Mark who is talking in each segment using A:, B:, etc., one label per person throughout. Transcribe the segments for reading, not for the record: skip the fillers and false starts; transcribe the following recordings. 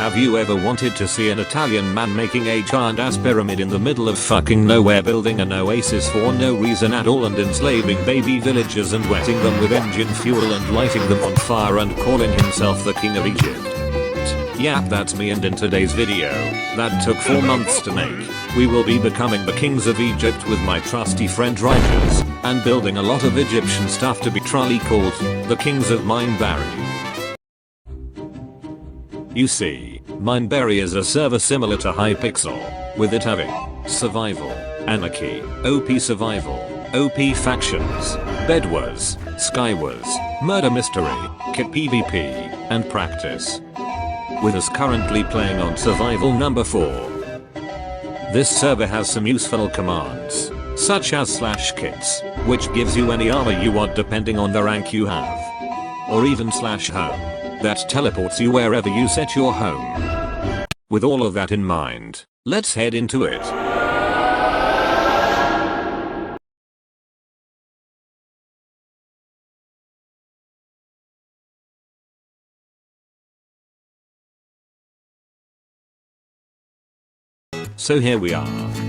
A: Have you ever wanted to see an Italian man making a giant ass pyramid in the middle of fucking nowhere, building an oasis for no reason at all and enslaving baby villagers and wetting them with engine fuel and lighting them on fire and calling himself the king of Egypt? Yep, that's me, and in today's video, that took 4 months to make, we will be becoming the kings of Egypt with my trusty friend Righteous, and building a lot of Egyptian stuff to be truly called the kings of Mineberry. You see, Mineberry is a server similar to Hypixel, with it having survival, anarchy, OP survival, OP factions, bed wars, sky wars, murder mystery, kit PvP, and practice. With us currently playing on survival number 4. This server has some useful commands, such as /kits, which gives you any armor you want depending on the rank you have. Or even /home. That teleports you wherever you set your home. With all of that in mind, let's head into it. So here we are,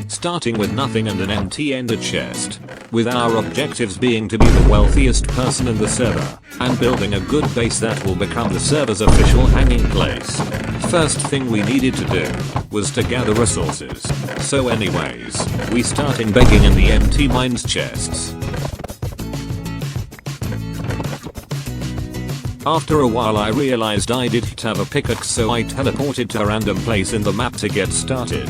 A: starting with nothing and an empty ender chest, with our objectives being to be the wealthiest person in the server, and building a good base that will become the server's official hanging place. First thing we needed to do, was to gather resources. So anyways, we started begging in the empty mines chests. After a while I realized I didn't have a pickaxe, so I teleported to a random place in the map to get started.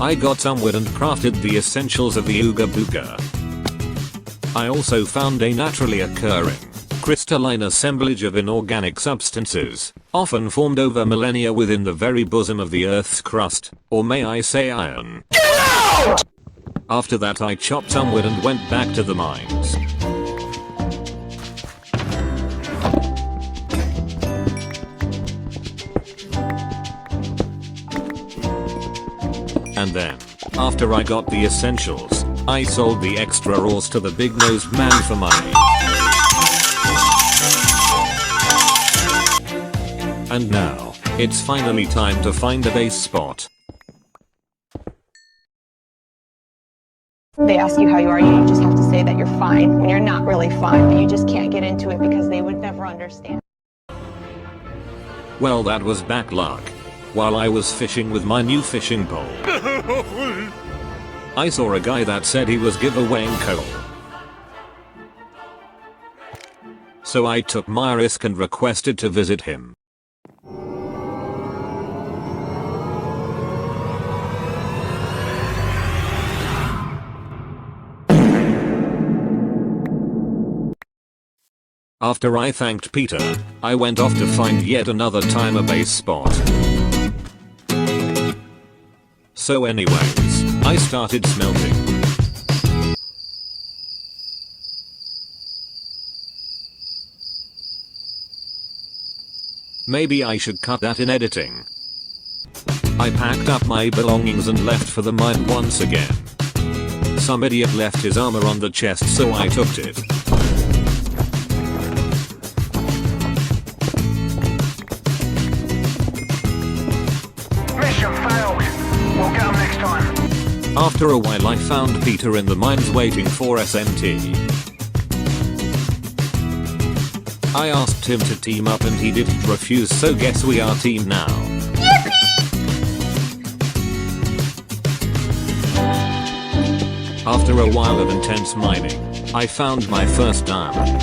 A: I got some wood and crafted the essentials of the Ooga Booga. I also found a naturally occurring, crystalline assemblage of inorganic substances, often formed over millennia within the very bosom of the Earth's crust, or may I say iron. Get out! After that I chopped some wood and went back to the mines. And then, after I got the essentials, I sold the extra ores to the big-nosed man for money. And now, it's finally time to find a base spot.
B: They ask you how you are, you just have to say that you're fine when you're not really fine, but you just can't get into it because they would never understand.
A: Well, that was back luck. While I was fishing with my new fishing pole, I saw a guy that said he was giveawaying coal. So I took my risk and requested to visit him. After I thanked Peter, I went off to find yet another timer base spot. So anyways, I started smelting. Maybe I should cut that in editing. I packed up my belongings and left for the mine once again. Some idiot left his armor on the chest, so I took it.
C: Mission failed. We'll get them next time.
A: After a while I found Peter in the mines waiting for SMT. I asked him to team up and he didn't refuse, so guess we are team now. After a while of intense mining, I found my first diamond.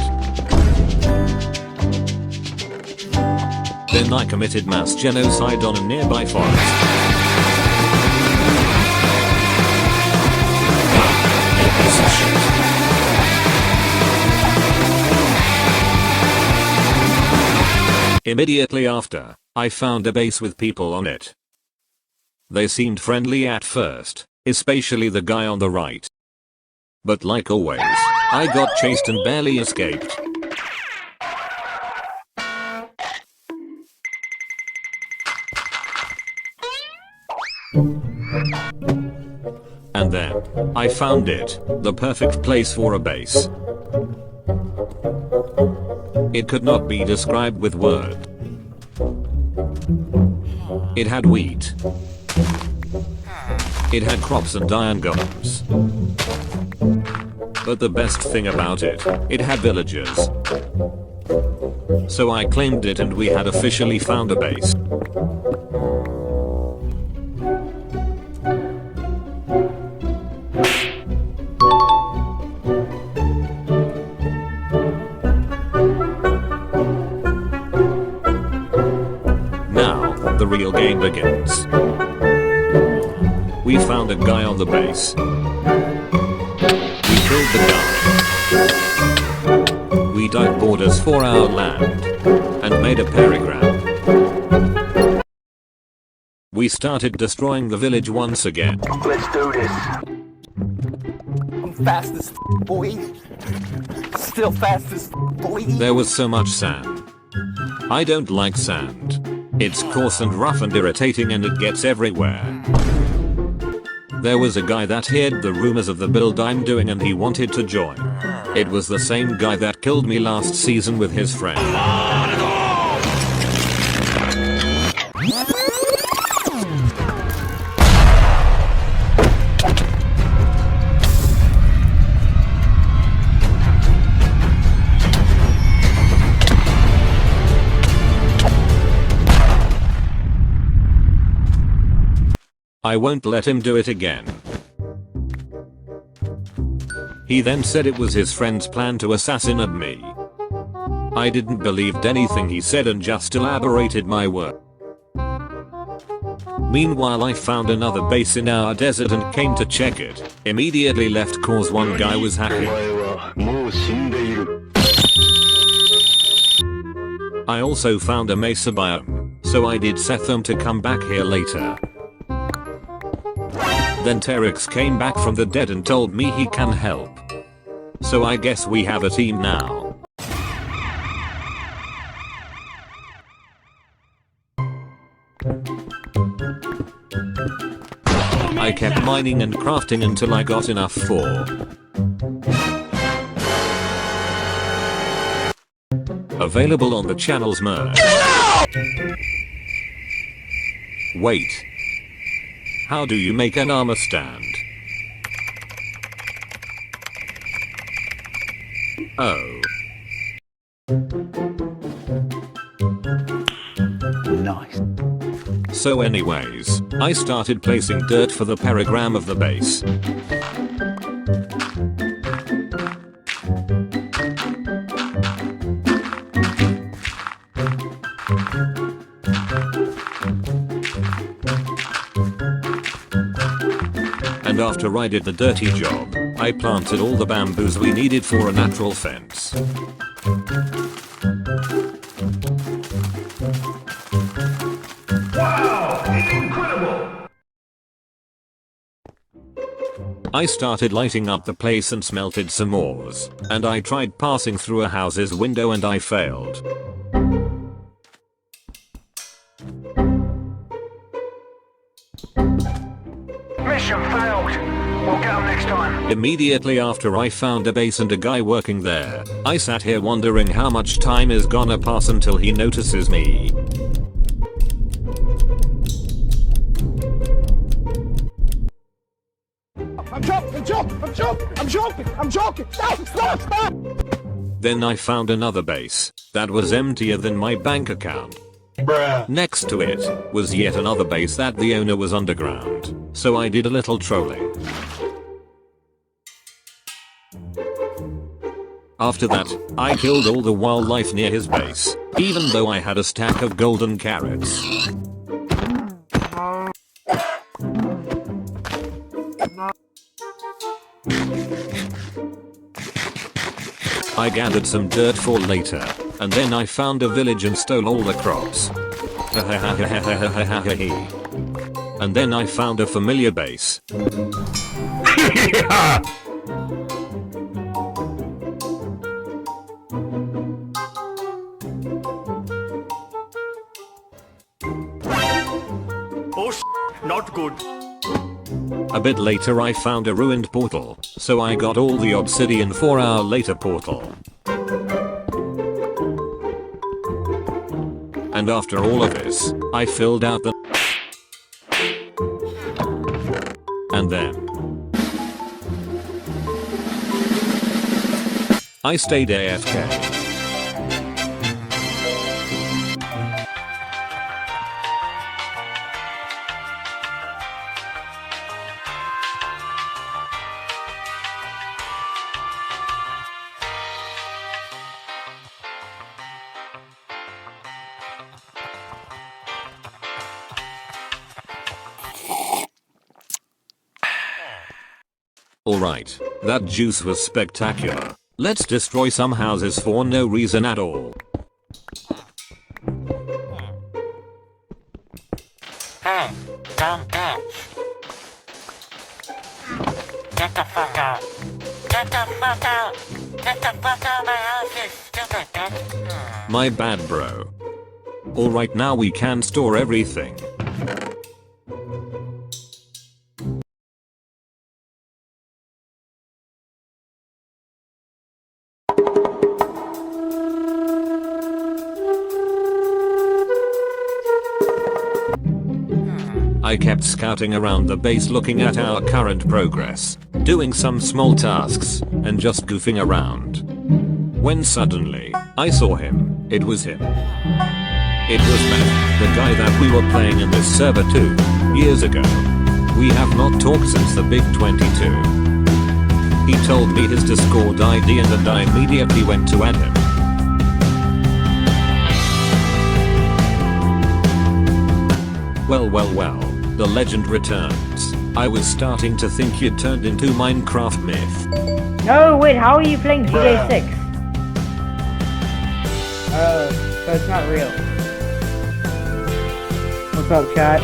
A: Then I committed mass genocide on a nearby forest. Immediately after, I found a base with people on it. They seemed friendly at first, especially the guy on the right. But like always, I got chased and barely escaped. And then, I found it, the perfect place for a base. It could not be described with words. It had wheat. It had crops and iron golems. But the best thing about it had villagers. So I claimed it and we had officially found a base. Now, the real game begins. We found a guy on the base. We killed the guy. We dug borders for our land and made a pentagram. We started destroying the village once again.
C: Let's do this.
D: I'm fast as boy. Still fast as boy.
A: There was so much sand. I don't like sand. It's coarse and rough and irritating and it gets everywhere. There was a guy that heard the rumors of the build I'm doing and he wanted to join. It was the same guy that killed me last season with his friend. I won't let him do it again. He then said it was his friend's plan to assassinate me. I didn't believe anything he said and just elaborated my work. Meanwhile, I found another base in our desert and came to check it. Immediately left cause one guy was hacking. I also found a mesa biome, so I did set them to come back here later. Then Terex came back from the dead and told me he can help. So I guess we have a team now. I kept mining and crafting until I got enough for available on the channel's merch. Wait. How do you make an armor stand? Oh.
D: Nice.
A: So anyways, I started placing dirt for the pentagram of the base. And after I did the dirty job, I planted all the bamboos we needed for a natural fence.
C: Wow, it's incredible.
A: I started lighting up the place and smelted some ores, and I tried passing through a house's window and I failed.
C: Mission failed. We'll get 'em next time.
A: Immediately after I found a base and a guy working there, I sat here wondering how much time is gonna pass until he notices me.
D: I'm joking. Stop.
A: Then I found another base that was emptier than my bank account. Next to it was yet another base that the owner was underground, so I did a little trolling. After that, I killed all the wildlife near his base, even though I had a stack of golden carrots. I gathered some dirt for later, and then I found a village and stole all the crops. And then I found a familiar base.
C: Not good.
A: A bit later I found a ruined portal, so I got all the obsidian for our later portal. And And after all of this, I filled out the and then I stayed AFK. Alright, that juice was spectacular. Let's destroy some houses for no reason at all.
E: Hey, don't bitch. Get the fuck out. Get the fuck out. Get the fuck out of my house, you stupid bitch.
A: My bad, bro. Alright, now we can store everything. I kept scouting around the base looking at our current progress, doing some small tasks, and just goofing around. When suddenly, I saw him. It was him. It was Matt, the guy that we were playing in this server 2 years ago. We have not talked since the big 22. He told me his Discord ID and I immediately went to add him. Well, the legend returns. I was starting to think you'd turned into Minecraft myth.
F: No, wait, how are you playing GTA 6? So it's not real. What's up, chat?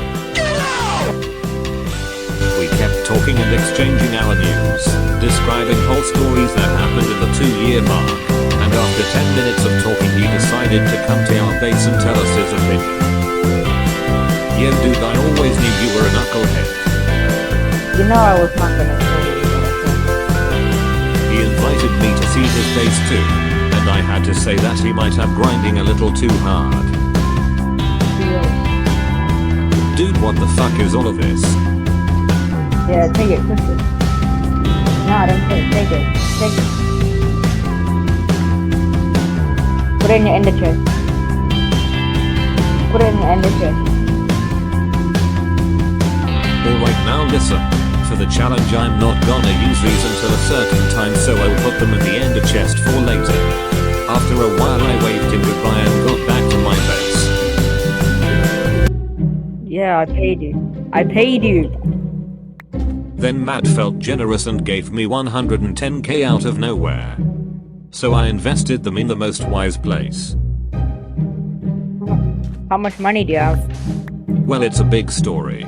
A: We kept talking and exchanging our news, describing whole stories that happened in the 2-year mark, and after 10 minutes of talking he decided to come to our base and tell us his opinion. Yo dude, I always knew you were a knucklehead.
F: You know I was not gonna tell you that.
A: He invited me to see his base too, and I had to say that he might have grinding a little too hard. Dude, what the fuck is all of this?
F: Yeah, take it, quickly. Nah, don't take it, take it. Take it. Put it in your ender chest. Put it in your ender chest.
A: Alright, now listen. For the challenge I'm not gonna use these until a certain time, so I'll put them in the ender chest for later. After a while I waved him goodbye and got back to my base.
F: Yeah, I paid you. I paid you.
A: Then Matt felt generous and gave me 110k out of nowhere. So I invested them in the most wise place.
F: How much money do you have?
A: Well, it's a big story.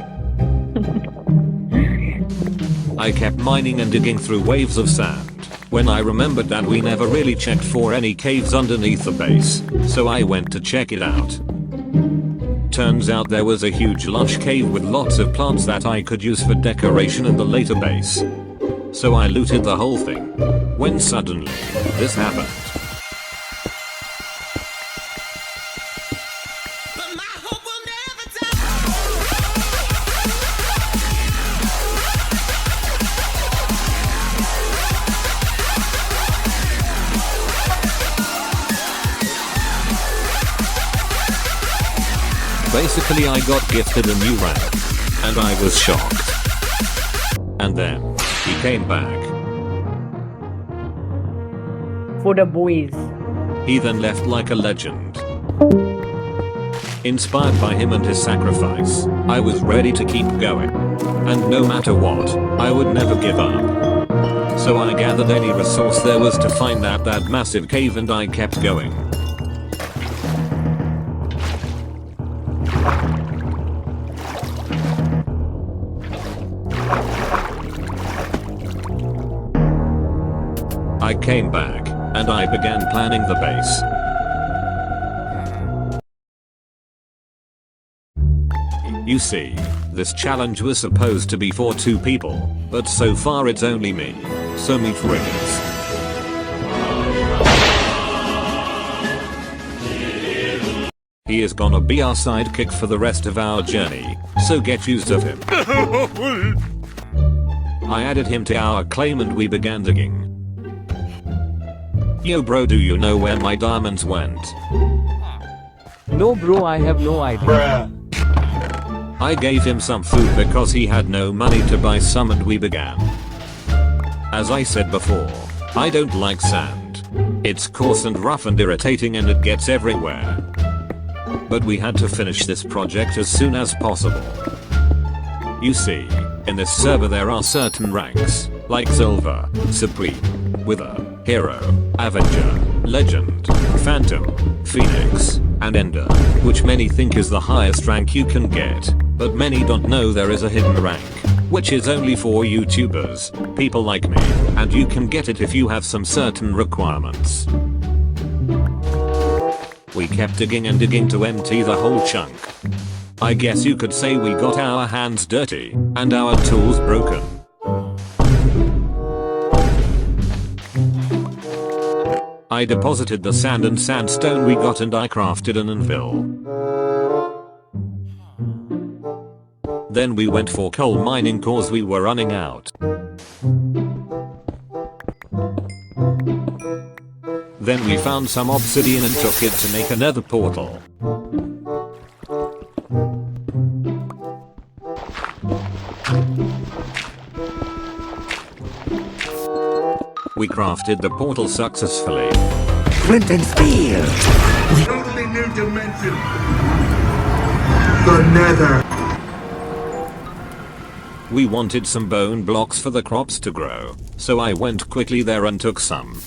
A: I kept mining and digging through waves of sand, when I remembered that we never really checked for any caves underneath the base, so I went to check it out. Turns out there was a huge lush cave with lots of plants that I could use for decoration in the later base. So I looted the whole thing. When suddenly, this happened. Basically I got gifted a new rank, and I was shocked. And then, he came back.
F: For the boys.
A: He then left like a legend. Inspired by him and his sacrifice, I was ready to keep going. And no matter what, I would never give up. So I gathered any resource there was to find out that massive cave and I kept going. I came back, and I began planning the base. You see, this challenge was supposed to be for 2 people, but so far it's only me. So meet friends. He is gonna be our sidekick for the rest of our journey, so get used of him. I added him to our claim and we began digging. Yo bro, do you know where my diamonds went?
G: No bro, I have no idea.
A: I gave him some food because he had no money to buy some and we began. As I said before, I don't like sand. It's coarse and rough and irritating and it gets everywhere. But we had to finish this project as soon as possible. You see, in this server there are certain ranks, like Silver, Supreme, Wither, Hero, Avenger, Legend, Phantom, Phoenix, and Ender, which many think is the highest rank you can get, but many don't know there is a hidden rank, which is only for YouTubers, people like me, and you can get it if you have some certain requirements. We kept digging and digging to empty the whole chunk. I guess you could say we got our hands dirty, and our tools broken. I deposited the sand and sandstone we got and I crafted an anvil. Then we went for coal mining cause we were running out. Then we found some obsidian and took it to make another portal. We crafted the portal successfully.
D: Flint and steel.
C: Totally new dimension. The nether.
A: We wanted some bone blocks for the crops to grow, so I went quickly there and took some.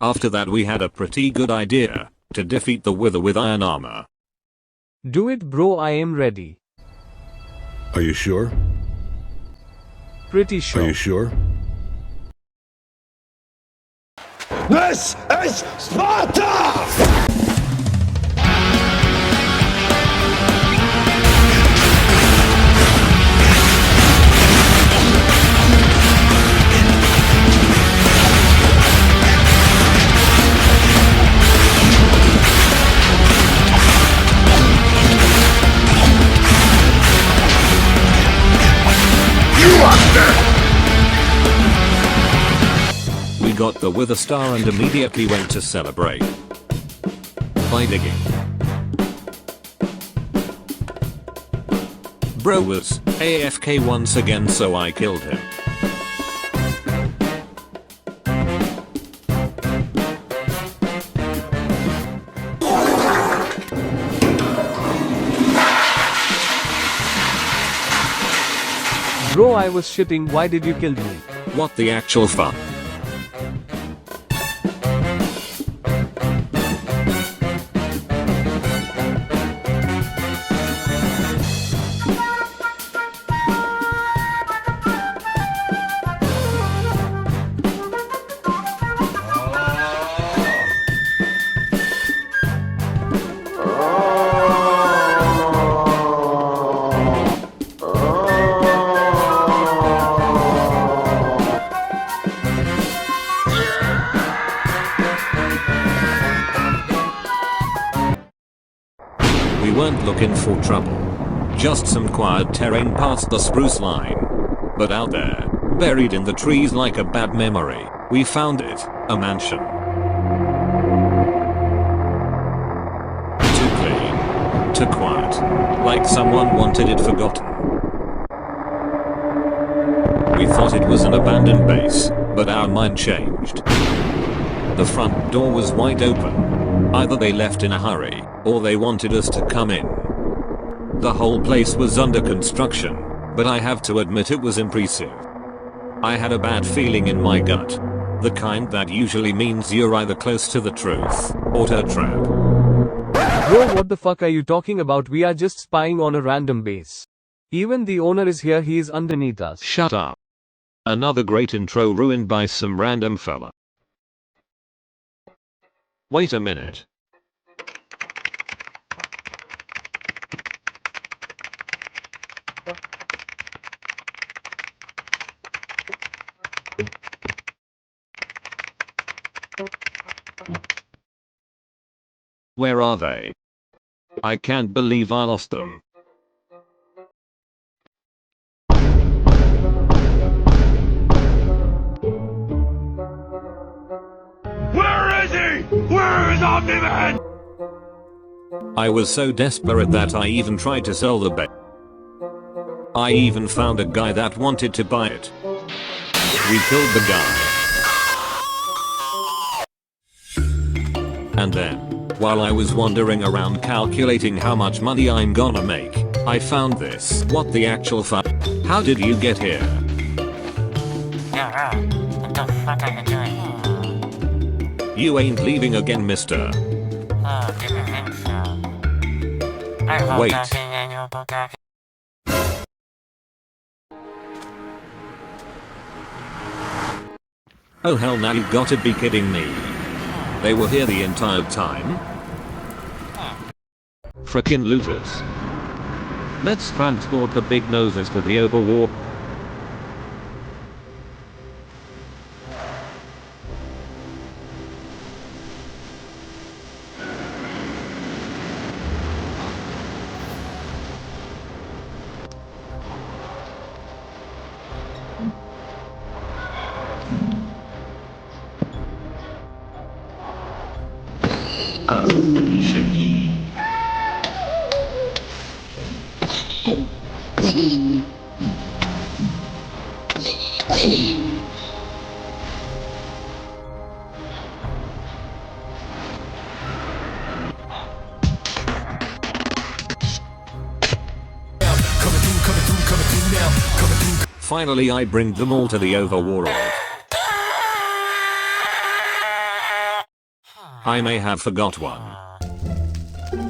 A: After that we had a pretty good idea to defeat the Wither with iron armor.
G: Do it bro, I am ready.
H: Are you sure?
G: Pretty sure.
H: Are you sure?
D: This is Sparta!
A: We got the Wither Star and immediately went to celebrate by digging. Bro was AFK once again, so I killed him.
G: Bro, I was shitting, why did you kill me?
A: What the actual fuck? We weren't looking for trouble. Just some quiet terrain past the spruce line. But out there, buried in the trees like a bad memory, we found it, a mansion. Too clean. Too quiet. Like someone wanted it forgotten. We thought it was an abandoned base, but our mind changed. The front door was wide open. Either they left in a hurry, or they wanted us to come in. The whole place was under construction, but I have to admit it was impressive. I had a bad feeling in my gut. The kind that usually means you're either close to the truth or a trap.
G: Bro, what the fuck are you talking about? We are just spying on a random base. Even the owner is here, he is underneath us.
A: Shut up. Another great intro ruined by some random fella. Wait a minute. Where are they? I can't believe I lost them.
D: Where is he? Where is Omni-Man?
A: I was so desperate that I even tried to sell the bed. I even found a guy that wanted to buy it. We killed the guy. And then, while I was wandering around calculating how much money I'm gonna make, I found this. What the actual fuck? How did you get here?
E: Yo, what the fuck are you doing?
A: You ain't leaving again, mister.
E: Oh, didn't think so. I hope
A: Wait.
E: nothing and you'll go back.
A: Oh hell, now you gotta be kidding me. They were here the entire time? Frickin' looters. Let's transport the big noses to the overwalk. Finally I bring them all to the overworld. I may have forgot one.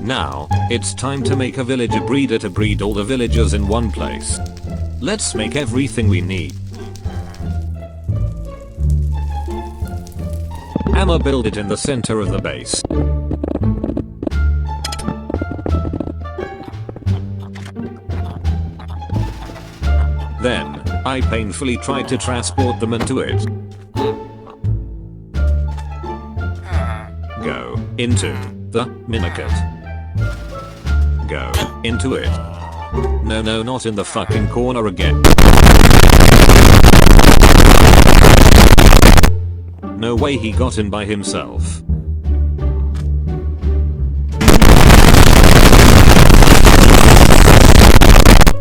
A: Now, it's time to make a villager breeder to breed all the villagers in one place. Let's make everything we need. I'ma build it in the center of the base. Then, I painfully tried to transport them into it. Go into the minikit. Go into it. No, not in the fucking corner again. No way he got in by himself.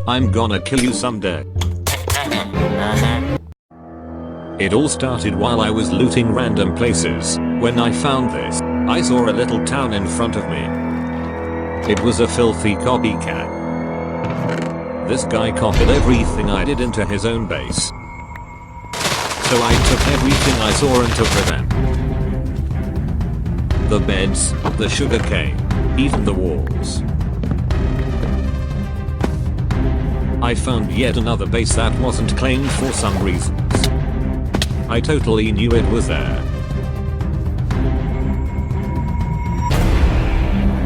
A: I'm gonna kill you someday. It all started while I was looting random places. When I found this, I saw a little town in front of me. It was a filthy copycat. This guy copied everything I did into his own base. So I took everything I saw and took them. The beds, the sugarcane, even the walls. I found yet another base that wasn't claimed for some reasons. I totally knew it was there.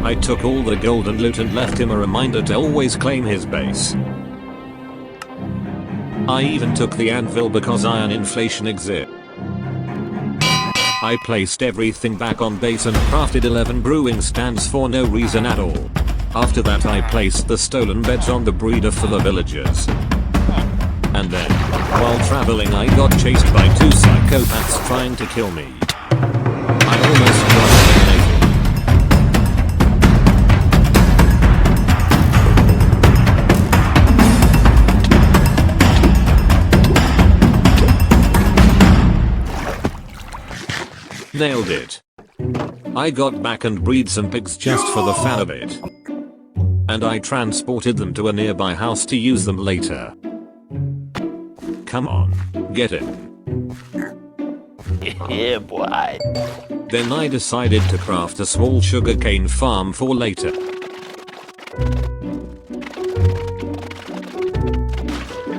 A: I took all the gold and loot and left him a reminder to always claim his base. I even took the anvil because iron inflation exists. I placed everything back on base and crafted 11 brewing stands for no reason at all. After that I placed the stolen beds on the breeder for the villagers. And then, while traveling I got chased by 2 psychopaths trying to kill me. I almost got eliminated. Nailed it. I got back and breed some pigs just for the fun of it. And I transported them to a nearby house to use them later. Come on, get in.
E: Yeah, boy.
A: Then I decided to craft a small sugarcane farm for later.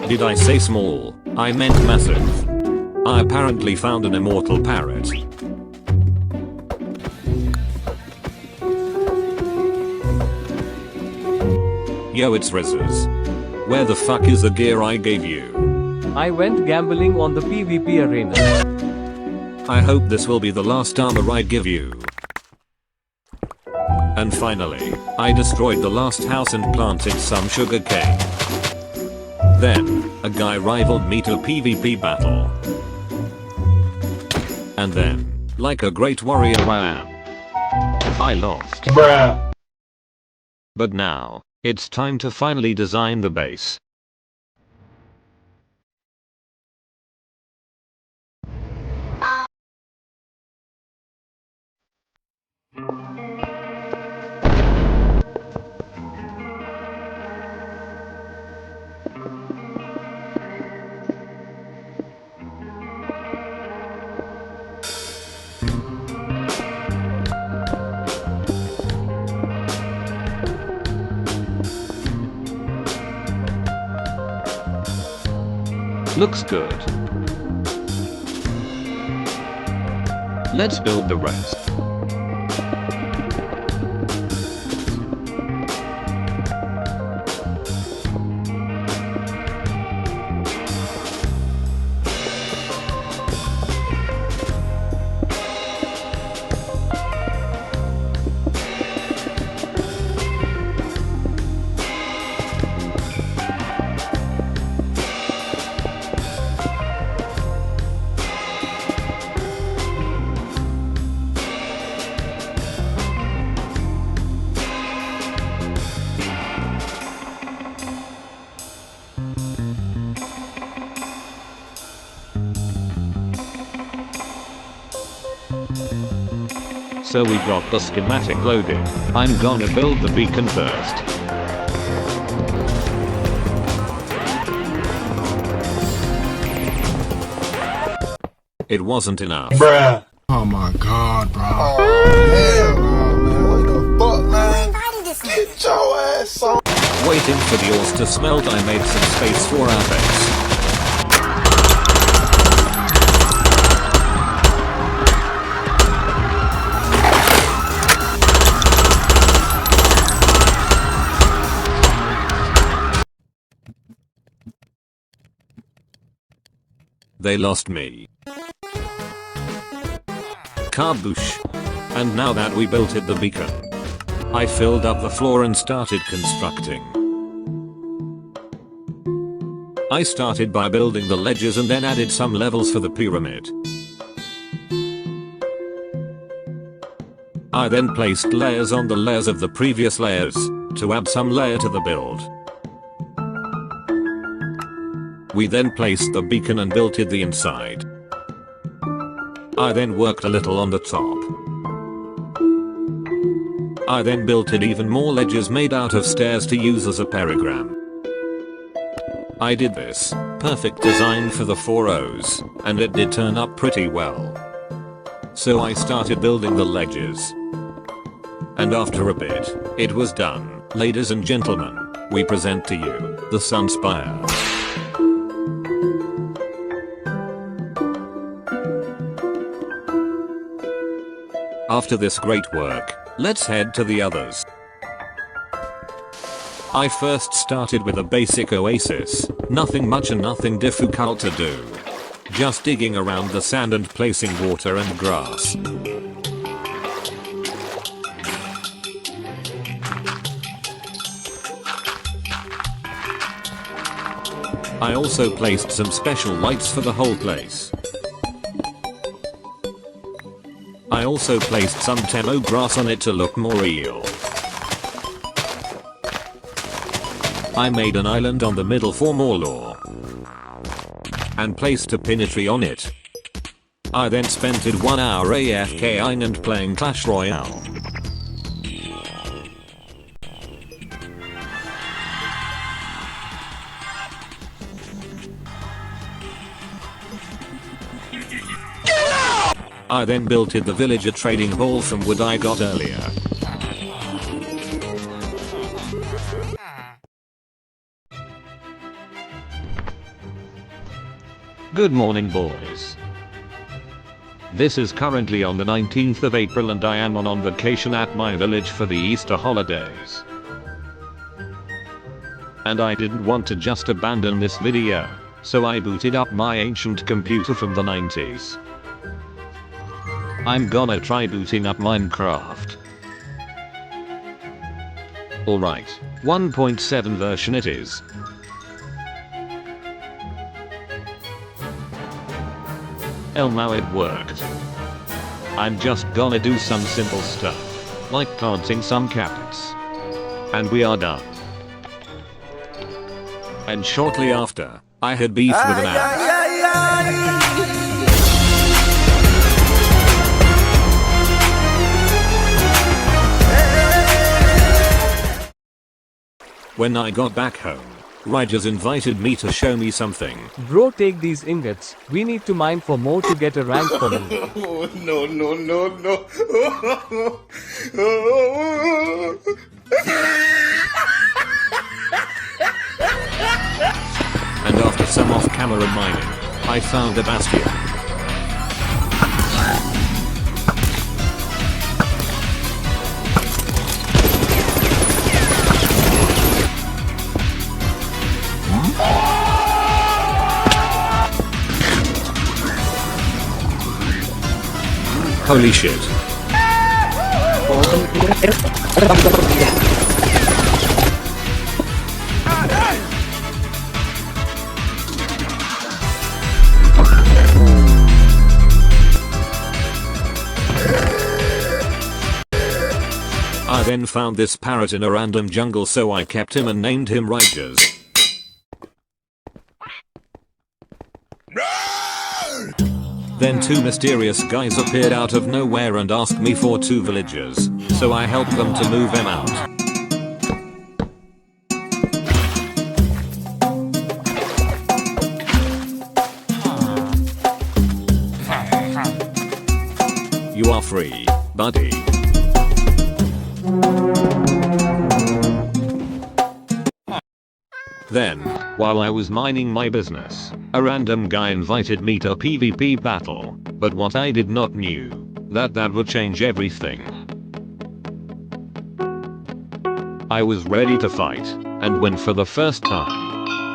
A: Did I say small? I meant massive. I apparently found an immortal parrot. Yo, it's Rizzers. Where the fuck is the gear I gave you?
G: I went gambling on the PvP arena.
A: I hope this will be the last armor I give you. And finally, I destroyed the last house and planted some sugarcane. Then, a guy rivaled me to a PvP battle. And then, like a great warrior I am, I lost.
D: Bruh.
A: But now, it's time to finally design the base. Looks good. Let's build the rest. So we got the schematic loaded. I'm gonna build the beacon first. It wasn't enough.
D: Bruh.
H: Oh my god, bro.
I: Hell no, man. What the fuck, man? Get your ass on.
A: Waiting for the ores to smelt, I made some space for our base. They lost me. Kaboosh. And now that we built it, the beacon, I filled up the floor and started constructing. I started by building the ledges and then added some levels for the pyramid. I then placed layers on the layers of the previous layers to add some layer to the build. We then placed the beacon and built it the inside. I then worked a little on the top. I then built it even more ledges made out of stairs to use as a perigram. I did this perfect design for the 4 O's, and it did turn up pretty well. So I started building the ledges. And after a bit, it was done. Ladies and gentlemen, we present to you the Sunspire. After this great work, let's head to the others. I first started with a basic oasis, nothing much and nothing difficult to do. Just digging around the sand and placing water and grass. I also placed some special lights for the whole place. I also placed some Temo grass on it to look more real. I made an island on the middle for more lore. And placed a pin tree on it. I then spent it 1 hour AFKing and playing Clash Royale.
D: Get out!
A: I then built the villager trading hall from wood I got earlier.
J: Good morning, boys. This is currently on the 19th of April and I am on vacation at my village for the Easter holidays. And I didn't want to just abandon this video, so I booted up my ancient computer from the 90s. I'm gonna try booting up Minecraft. Alright, 1.7 version it is. Hell, now it worked. I'm just gonna do some simple stuff, like planting some carrots. And we are done.
A: And shortly after, I had beef with an ant. When I got back home, Rogers invited me to show me something.
G: Bro, take these ingots. We need to mine for more to get a rank for me.
I: No, no, no, no.
A: And after some off-camera mining, I found a bastion. Holy shit. I then found this parrot in a random jungle, so I kept him and named him Rogers. Then two mysterious guys appeared out of nowhere and asked me for 2 villagers, so I helped them to move them out. You are free, buddy. Then,
J: while I was minding my business, a random guy invited me to a PvP battle, but what I did not knew, that would change everything. I was ready to fight, and win for the first time.